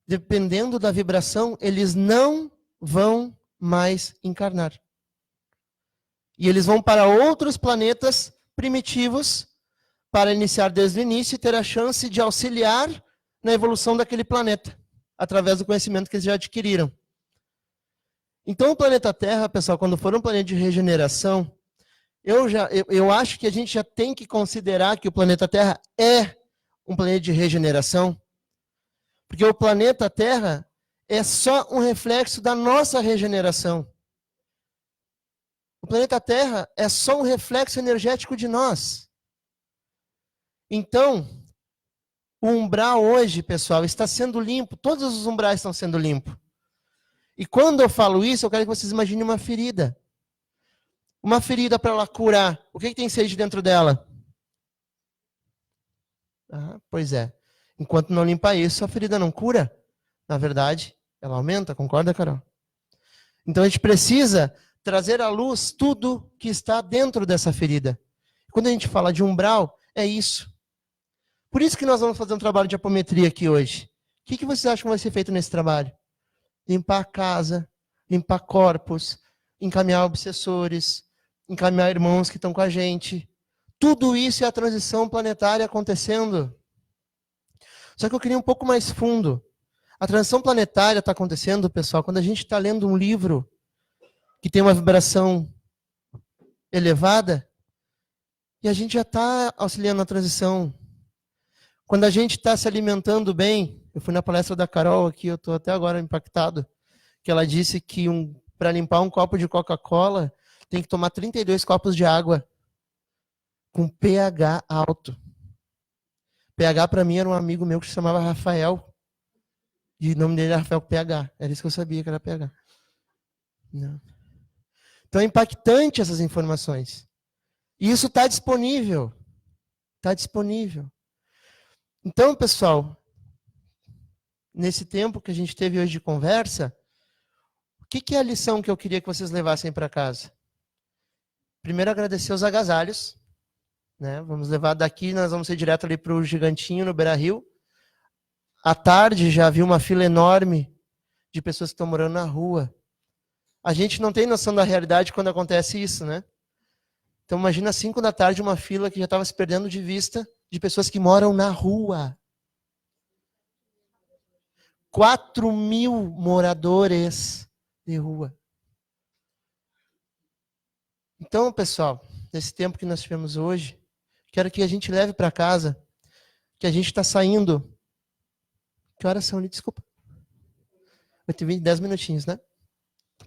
dependendo da vibração, eles não vão mais encarnar. E eles vão para outros planetas primitivos para iniciar desde o início e ter a chance de auxiliar na evolução daquele planeta, através do conhecimento que eles já adquiriram. Então, o planeta Terra, pessoal, quando for um planeta de regeneração, eu acho que a gente já tem que considerar que o planeta Terra é um planeta de regeneração, porque o planeta Terra é só um reflexo da nossa regeneração. O planeta Terra é só um reflexo energético de nós. Então, O umbral hoje, pessoal, está sendo limpo. Todos os umbrais estão sendo limpos. E quando eu falo isso, eu quero que vocês imaginem uma ferida. Uma ferida para ela curar. O que tem sede dentro dela? Ah, pois é. Enquanto não limpa isso, a ferida não cura. Na verdade, ela aumenta. Concorda, Carol? Então a gente precisa trazer à luz tudo que está dentro dessa ferida. Quando a gente fala de umbral, é isso. Por isso que nós vamos fazer um trabalho de apometria aqui hoje. O que vocês acham que vai ser feito nesse trabalho? Limpar a casa, limpar corpos, encaminhar obsessores, encaminhar irmãos que estão com a gente. Tudo isso é a transição planetária acontecendo. Só que eu queria um pouco mais fundo. A transição planetária está acontecendo, pessoal, quando a gente está lendo um livro que tem uma vibração elevada e a gente já está auxiliando na transição. Quando a gente está se alimentando bem, eu fui na palestra da Carol aqui, eu estou até agora impactado, que ela disse que para limpar um copo de Coca-Cola, tem que tomar 32 copos de água com pH alto. pH para mim era um amigo meu que se chamava Rafael. E o nome dele era Rafael PH. Era isso que eu sabia que era PH. Não. Então é impactante essas informações. E isso está disponível. Está disponível. Então, pessoal, nesse tempo que a gente teve hoje de conversa, o que é a lição que eu queria que vocês levassem para casa? Primeiro, agradecer os agasalhos. Né? Vamos levar daqui, nós vamos ir direto ali para o Gigantinho, no Beira-Rio. À tarde, já vi uma fila enorme de pessoas que estão morando na rua. A gente não tem noção da realidade quando acontece isso, né? Então, imagina 5 da tarde, uma fila que já estava se perdendo de vista de pessoas que moram na rua. 4.000 moradores de rua. Então, pessoal, nesse tempo que nós tivemos hoje, quero que a gente leve para casa que a gente está saindo. Que horas são ali? Desculpa. 8h20, 10 minutinhos, né?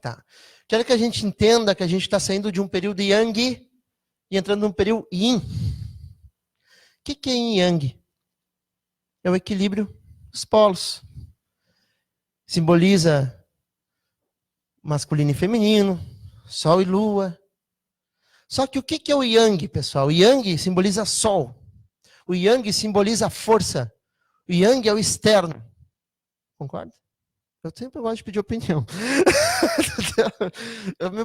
Tá. Quero que a gente entenda que a gente está saindo de um período Yang e entrando num período Yin. O que é Yin Yang? É o equilíbrio dos polos. Simboliza masculino e feminino, Sol e Lua. Só que o que é o Yang, pessoal? O Yang simboliza Sol. O Yang simboliza força. O Yang é o externo. Concorda? Eu sempre gosto de pedir opinião.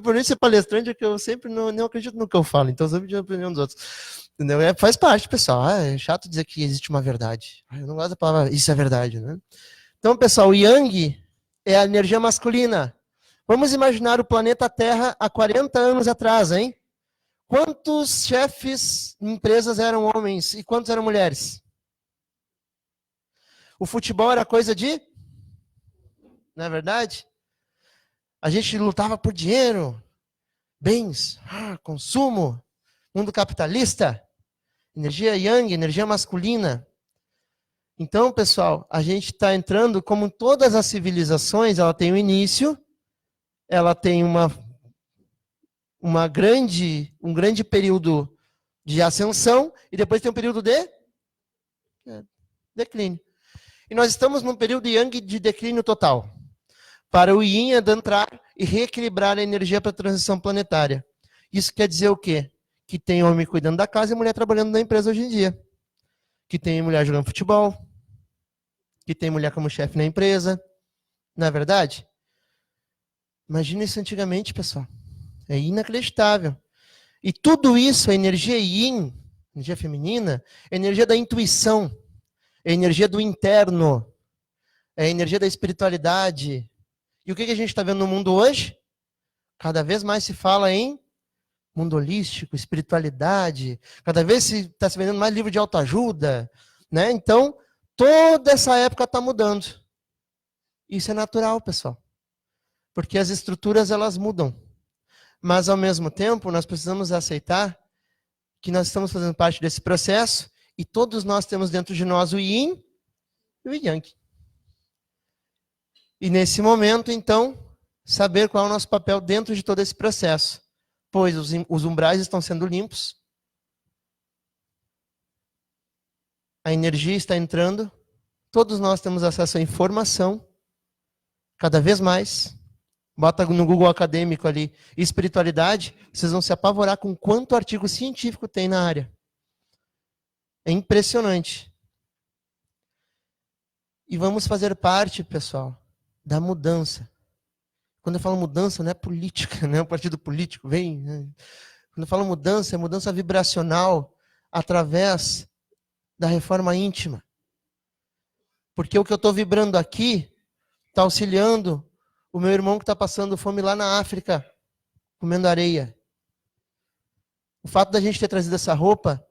Por isso ser palestrante é que eu sempre não acredito no que eu falo. Então eu sempre pedir a opinião dos outros. Entendeu? Faz parte, pessoal. É chato dizer que existe uma verdade. Eu não gosto da palavra isso é verdade, né? Então, pessoal, o Yang é a energia masculina. Vamos imaginar o planeta Terra há 40 anos atrás, hein? Quantos chefes de empresas eram homens e quantos eram mulheres? O futebol era coisa de... Não é verdade? A gente lutava por dinheiro, bens, consumo, mundo capitalista, energia yang, energia masculina. Então, pessoal, a gente está entrando, como todas as civilizações, ela tem um início, ela tem um grande período de ascensão e depois tem um período de declínio. E nós estamos num período yang de declínio total. Para o yin adentrar e reequilibrar a energia para a transição planetária. Isso quer dizer o quê? Que tem homem cuidando da casa e mulher trabalhando na empresa hoje em dia. Que tem mulher jogando futebol. Que tem mulher como chefe na empresa. Não é verdade? Imagina isso antigamente, pessoal. É inacreditável. E tudo isso, a energia yin, energia feminina, é a energia da intuição, é a energia do interno, é a energia da espiritualidade. E o que a gente está vendo no mundo hoje? Cada vez mais se fala em mundo holístico, espiritualidade, cada vez se está se vendendo mais livro de autoajuda, né? Então, toda essa época está mudando. Isso é natural, pessoal. Porque as estruturas, elas mudam. Mas, ao mesmo tempo, nós precisamos aceitar que nós estamos fazendo parte desse processo e todos nós temos dentro de nós o yin e o yang. E nesse momento, então, saber qual é o nosso papel dentro de todo esse processo. Pois os umbrais estão sendo limpos. A energia está entrando, todos nós temos acesso à informação, cada vez mais. Bota no Google acadêmico ali, espiritualidade, vocês vão se apavorar com quanto artigo científico tem na área. É impressionante. E vamos fazer parte, pessoal, da mudança. Quando eu falo mudança, não é política, não é um partido político, vem. Né? Quando eu falo mudança, é mudança vibracional através da reforma íntima. Porque o que eu estou vibrando aqui está auxiliando o meu irmão que está passando fome lá na África, comendo areia. O fato da gente ter trazido essa roupa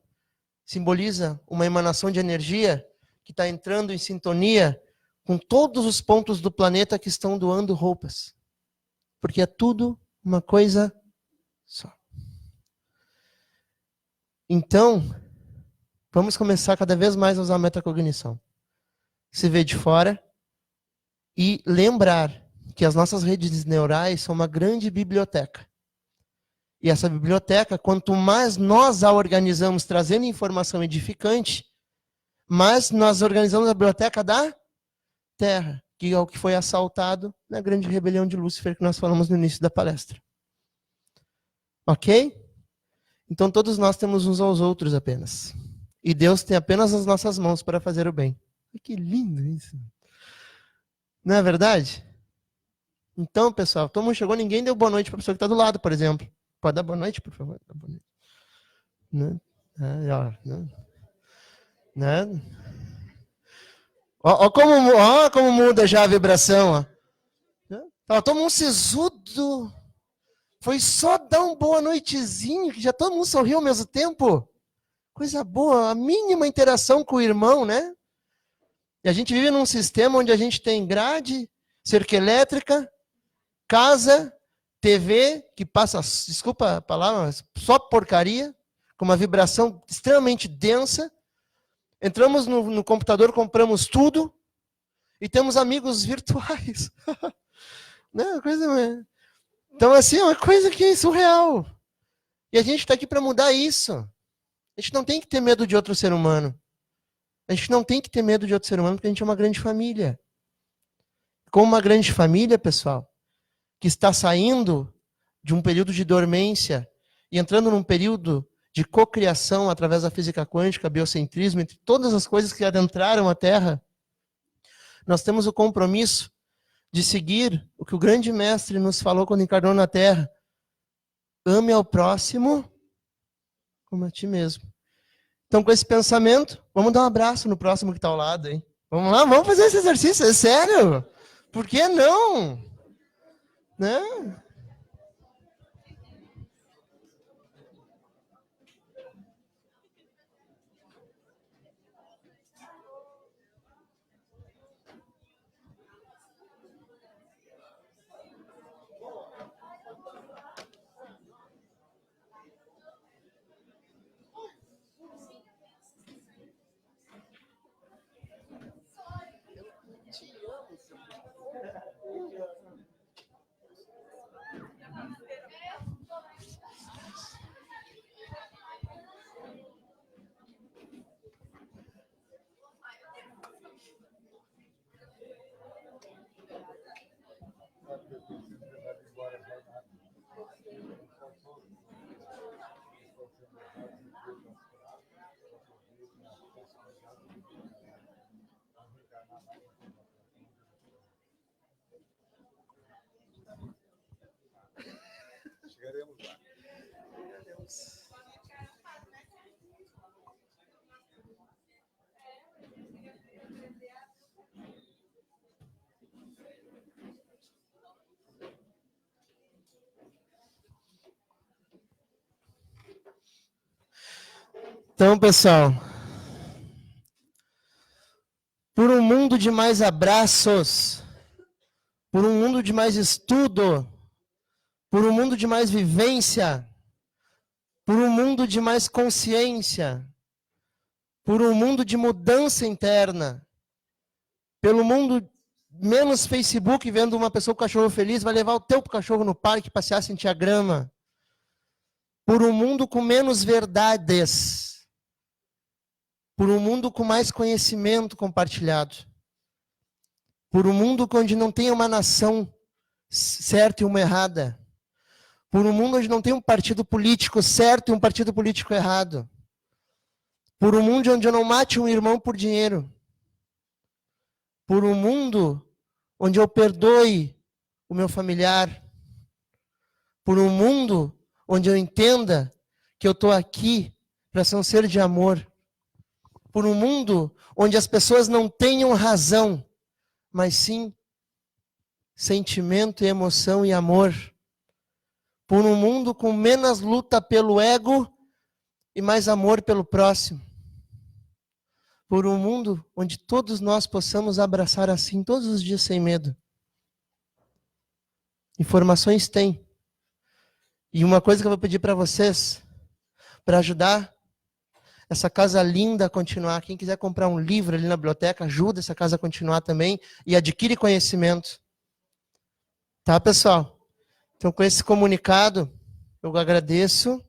simboliza uma emanação de energia que está entrando em sintonia com todos os pontos do planeta que estão doando roupas. Porque é tudo uma coisa só. Então, vamos começar cada vez mais a usar a metacognição. Se ver de fora e lembrar que as nossas redes neurais são uma grande biblioteca. E essa biblioteca, quanto mais nós a organizamos trazendo informação edificante, mais nós organizamos a biblioteca da Terra, que é o que foi assaltado na grande rebelião de Lúcifer que nós falamos no início da palestra. Ok? Então todos nós temos uns aos outros apenas. E Deus tem apenas as nossas mãos para fazer o bem. Que lindo isso. Não é verdade? Então, pessoal, todo mundo chegou, ninguém deu boa noite para a pessoa que está do lado, por exemplo. Pode dar boa noite, por favor? Dá boa noite. Né? Né? Ó como muda já a vibração. Ó. Todo mundo sisudo. Foi só dar um boa noitezinho, que já todo mundo sorriu ao mesmo tempo. Coisa boa, a mínima interação com o irmão, né? E a gente vive num sistema onde a gente tem grade, cerca elétrica, casa, TV, que passa, desculpa a palavra, mas só porcaria, com uma vibração extremamente densa. Entramos no computador, compramos tudo e temos amigos virtuais. Não, coisa... Então, assim, é uma coisa que é surreal. E a gente está aqui para mudar isso. A gente não tem que ter medo de outro ser humano. A gente não tem que ter medo de outro ser humano porque a gente é uma grande família. Como uma grande família, pessoal, que está saindo de um período de dormência e entrando num período de cocriação através da física quântica, biocentrismo, entre todas as coisas que adentraram a Terra, nós temos o compromisso de seguir o que o grande mestre nos falou quando encarnou na Terra. Ame ao próximo como a ti mesmo. Então, com esse pensamento, vamos dar um abraço no próximo que está ao lado, hein? Vamos lá, vamos fazer esse exercício, é sério? Por que não? Né? Chegaremos lá. Então, pessoal, por um mundo de mais abraços, por um mundo de mais estudo, por um mundo de mais vivência, por um mundo de mais consciência, por um mundo de mudança interna, pelo mundo menos Facebook, vendo uma pessoa com cachorro feliz, vai levar o teu cachorro no parque, passear, sentir a grama. Por um mundo com menos verdades. por um mundo com mais conhecimento compartilhado, por um mundo onde não tem uma nação certa e uma errada, por um mundo onde não tem um partido político certo e um partido político errado, por um mundo onde eu não mate um irmão por dinheiro, por um mundo onde eu perdoe o meu familiar, por um mundo onde eu entenda que eu estou aqui para ser um ser de amor, por um mundo onde as pessoas não tenham razão, mas sim sentimento, emoção e amor, por um mundo com menos luta pelo ego e mais amor pelo próximo, por um mundo onde todos nós possamos abraçar assim todos os dias sem medo. Informações tem. E uma coisa que eu vou pedir para vocês, para ajudar essa casa linda a continuar, quem quiser comprar um livro ali na biblioteca, ajuda essa casa a continuar também e adquire conhecimento. Tá, pessoal? Então, com esse comunicado, eu agradeço.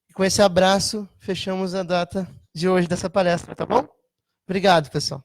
E com esse abraço, fechamos a data de hoje dessa palestra, tá bom? Obrigado, pessoal.